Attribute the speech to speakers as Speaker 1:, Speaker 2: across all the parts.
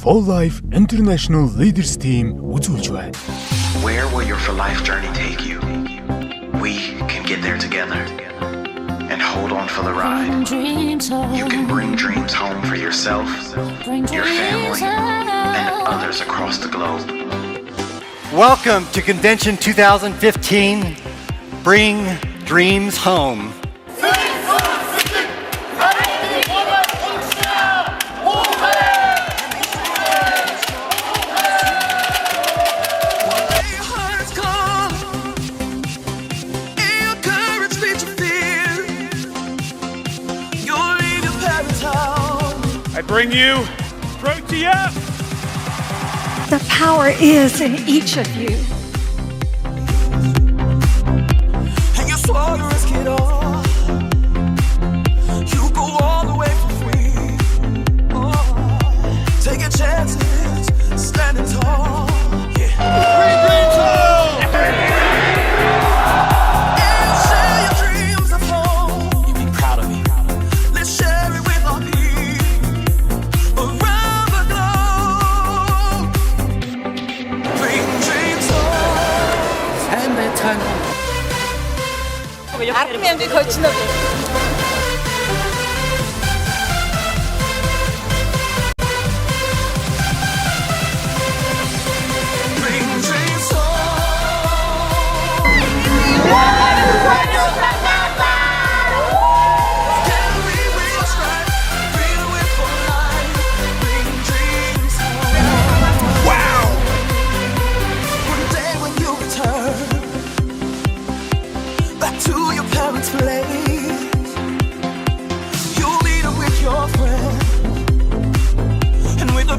Speaker 1: For Life International Leaders Team үзүүлж байна.
Speaker 2: Where will your For Life journey take you? We can get there together. And hold on for the ride. You can bring dreams home for yourself, your family, and others across the globe.
Speaker 3: Welcome to Convention 2015, Bring Dreams Home.
Speaker 4: I bring you Protea!
Speaker 5: The power is in each of you.
Speaker 6: And you swallow risk it all. You go all the way for free. Taking chances, standing tall. Yeah. Bring dreams home! And share your dreams of home. You be proud of me. Let's share it with our people.
Speaker 7: RPM이 거치는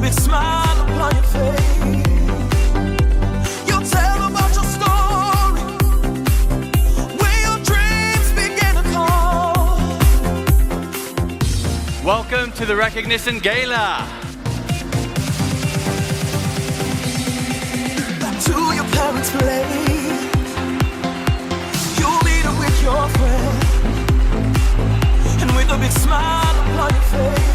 Speaker 7: big smile upon your face. You'll tell about your story, where your dreams begin to call.
Speaker 8: Welcome to the Recognition Gala.
Speaker 6: Back to your parents' place. You'll meet up with your friends, and with a big smile upon your face.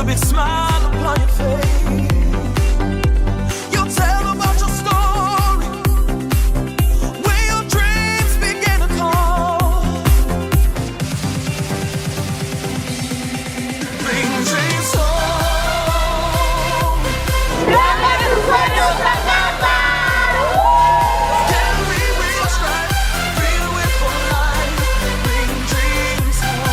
Speaker 6: Big smile upon your face. You'll tell about your story, where your dreams begin to call. Bring dreams home. Carry with your stride, feel it for life. Bring dreams home.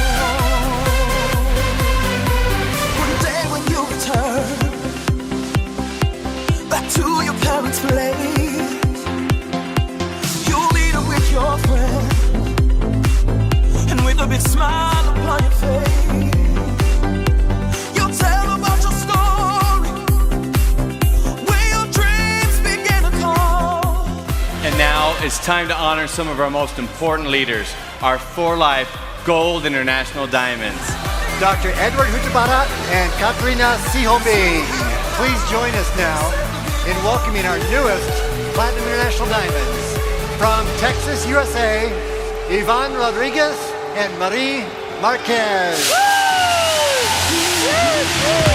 Speaker 6: Back to your parents' place. You'll meet up with your friends, and with a big smile upon your face. You'll tell about your story, where your dreams begin to call.
Speaker 8: And now it's time to honor some of our most important leaders, our For Life Gold International Diamonds.
Speaker 3: Dr. Edward Hutabara and Katrina Sihobing. Please join us now in welcoming our newest Platinum International Diamonds. From Texas, USA, Yvonne Rodriguez and Marie Marquez. Woo!